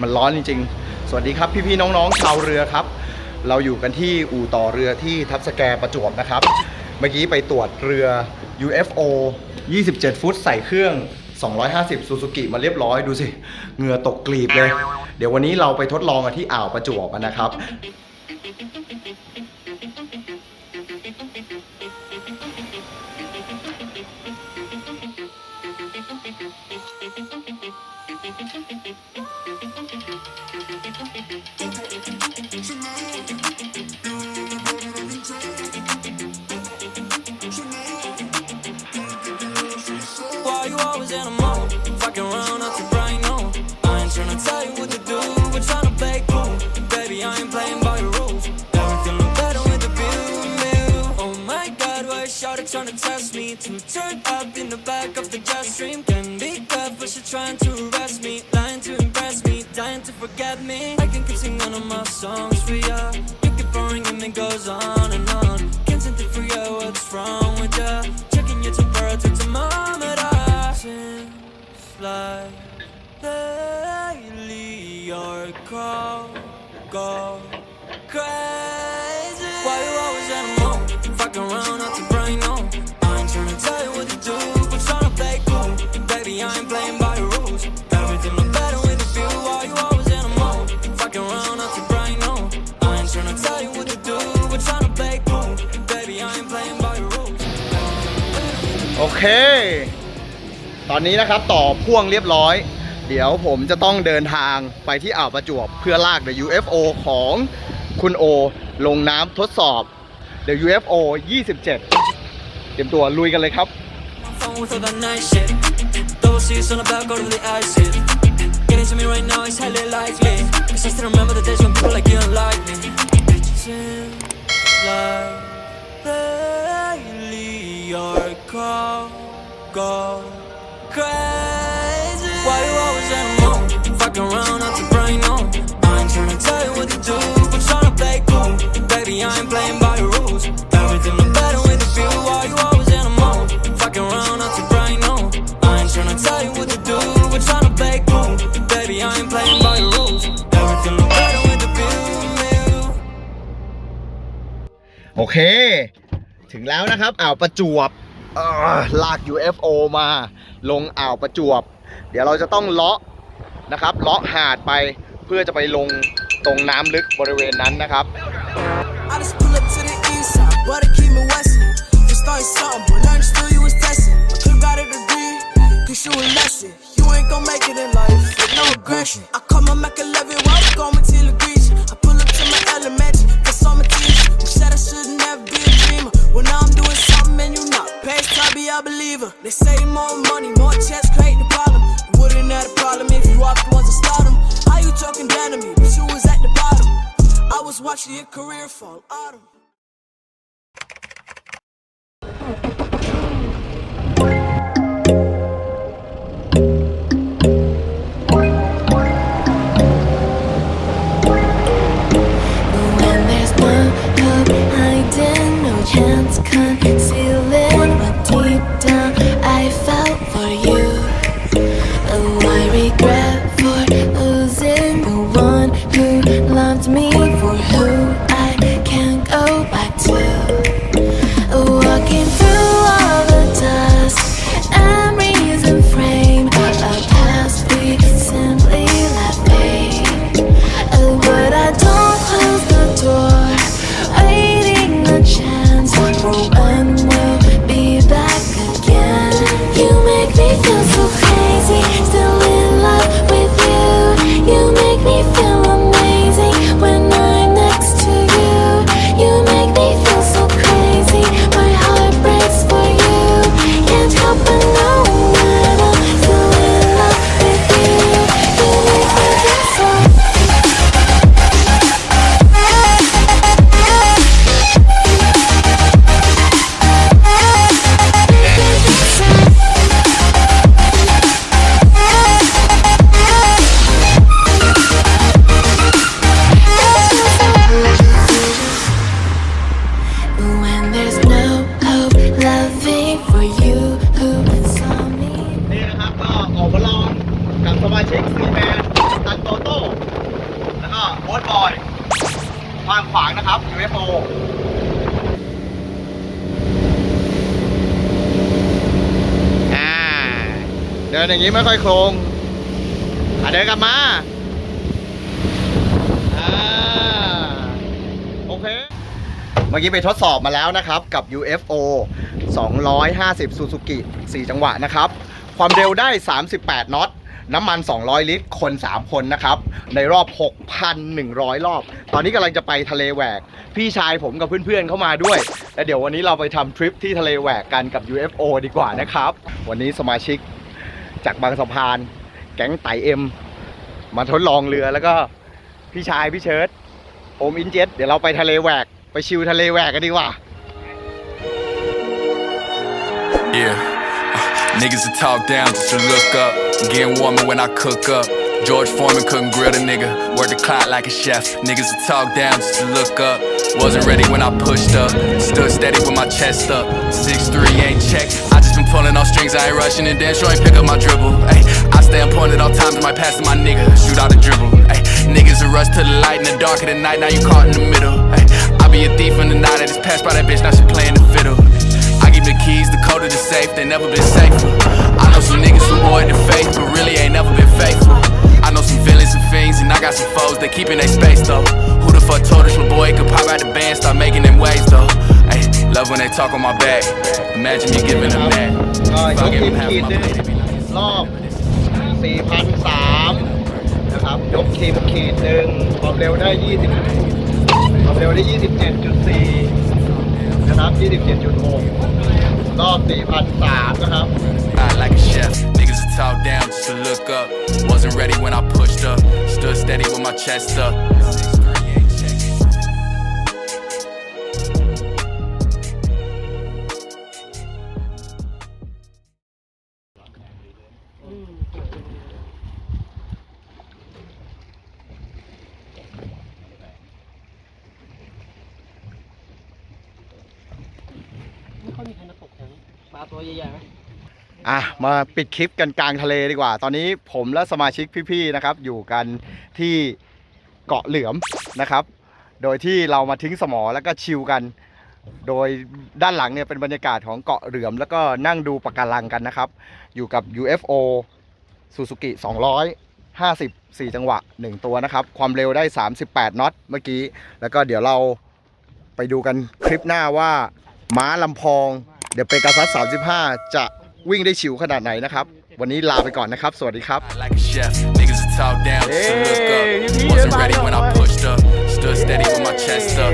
มันร้อนจริงๆสวัสดีครับพี่ๆน้องๆชาวเรือครับเราอยู่กันที่อู่ต่อเรือที่ทับสแกประจวบนะครับเมื่อกี้ไปตรวจเรือ UFO 27 ฟุตใส่เครื่อง250ซูซูกิมาเรียบร้อยดูสิเหงื่อตกกลีบเลยเดี๋ยววันนี้เราไปทดลองกันที่อ่าวประจวบนะครับTrying to test me to turn up in the back of the jet stream. Can be good, but she's trying to arrest me, lying to impress me, dying to forget me. I can keep singing all of my songs for ya. You keep boring and it goes on and on. Can't seem to figure out what's wrong with ya. Checking your temperature thermometer. Seems like lately your call go crazy. Why you always in a mood? Fucking around out the brain on. Trying to tell you what to do, but trying to play cool. Baby, I ain't playing by the rules. Everything look better with a view. Why you always in a mood? Fucking around out the brain on. I ain't trying to tell you what to do, but trying to play cool. Baby, I ain't playing by the rules. โอเคตอนนี้นะครับต่อพ่วงเรียบร้อยเดี๋ยวผมจะต้องเดินทางไปที่อ่าวประจวบเพื่อลาก The UFO ของคุณโอลงน้ำทดสอบ The UFO 27เตรียมตัวลุยกันเลยครับBaby, I ain't playing by the rules. Everything look better with a view. Why you always in a mood? Fucking around out your brain on. I ain't tryna tell you what to do. We're tryna play cool. Baby, I ain't playing by the rules. Everything look better with a view. โอเคถึงแล้วนะครับอ่าวประจวบลาก UFO มาลงอ่าวประจวบเดี๋ยวเราจะต้องเลาะนะครับเลาะหาดไปเพื่อจะไปลงตรงน้ำลึกบริเวณนั้นนะครับ I just pull up to the east side, but I keep me westin'. You started something, but learned still you was testing. I could've got a degree, cause you a lesson. You ain't gon' make it in life with no aggression. I call my Mac 11 while I'm going to Legrees. I pull up to my elementary, cause all my teachers who said I should never be a dreamer. Well, now I'm doing something and you not. Past time be a believer. They say more money, more checks create the problem. You wouldn't have a problem if you off the ones that start them. How you talking down to me, but you was at the bottom. I was watching your career fall autumn. When there's no hope hiding, no chance concealing what deep down I felt for you. Oh, I regret for losing the one who loved me for who I can't go back to. Walking through all the dust, memories and frame a past we simply let fade. But I don't close the door, waiting a chance for when we'll be back again. You make me feel so crazy, still in love with you. You make me feel amazing when I'm next to you. You make me feel so crazy, my heart breaks for you. Can't help but know that I'm still in love with you. You make me feel so. When there's no hope loving for you who saw me. นี่นะครับก็ออกมาลองกับสมาชิก Seaman านโตโต้แล้วก็โบ๊ทบอยทางขวางนะครับ UFO เดินอย่างนี้ไม่ค่อยโครงเดินกลับมาโอเคเมื่อกี้ไปทดสอบมาแล้วนะครับกับ UFO 250 Suzuki 4 จังหวะนะครับความเร็วได้ 38 น็อตน้ำมัน 200 ลิตรคน 3 คนนะครับในรอบ 6,100 รอบตอนนี้กำลังจะไปทะเลแหวกพี่ชายผมกับเพื่อนๆเข้ามาด้วยและเดี๋ยววันนี้เราไปทำทริปที่ทะเลแหวกกันกับ UFO ดีกว่านะครับวันนี้สมาชิกจากบางสะพานแก๊งไต่เอ็มมาทดลองเรือแล้วก็พี่ชายพี่เชิร์ตโอมอินเจ็ตเดี๋ยวเราไปทะเลแหวกไปชิลทะเลแหวกกันดีกว่า Yeah, niggas will talk down just to look up. Getting warmer when I cook up. George Foreman couldn't grill the nigga. Work the clock like a chef. Niggas will talk down just to look up. Wasn't ready when I pushed up. Stood steady with my chest up. 6'3" ain't check. I just been pulling off strings. I ain't rushing and dance. Sure ain't pick up my dribble. Ay, I stay on point at all times. I might pass to my nigga. Shoot out a dribble. Ay, niggas will rush to the light in the dark of the night. Now you caught in the middle. Ay, I be a thief in the night. I just passed by that bitch. Now she playing the fiddle. I give the keys, the code of the safe. They never been safer. I know some niggas who avoid the faith, but really ain't never been faithful. I know some villains and fiends, and I got some foes. They keeping their space though. Who the fuck told this little boy could pop out the band, start making them waves though? Ay, love when they talk on my back. Imagine me giving them that. ยกทีมขีดนึงรอบ 4,300 นะครับยกทีมขีดนึงความเร็วได้ ความเร็วได้ 27.4 นะครับ 27.6 รอบ 4,300 นะครับ Like a chef, niggas will talk down just to look up. Wasn't ready when I pushed up. Stood steady with my chest up. ไม่ค่อยมีใครมาตกแถวนี้ปลาตัวใหญ่ๆไหม มาปิดคลิปกันกลางทะเลดีกว่าตอนนี้ผมและสมาชิกพี่ๆนะครับอยู่กันที่เกาะเหลือมนะครับโดยที่เรามาทิ้งสมอแล้วก็ชิลกันโดยด้านหลังเนี่ยเป็นบรรยากาศของเกาะเหลือมแล้วก็นั่งดูปะการังกันนะครับอยู่กับ UFO Suzuki 254 จังหวะ1ตัวนะครับความเร็วได้ 38 น็อตเมื่อกี้แล้วก็เดี๋ยวเราไปดูกันคลิปหน้าว่าม้าลำพองเดี๋ยวเปกาซัส35จะวิ่งได้ฉิวขนาดไหนนะครับวันนี้ลาไปก่อนนะครับสวัสดีครับ Like a chef, niggas will talk down just to look up. Wasn't ready when I pushed up. Stood steady with my chest up.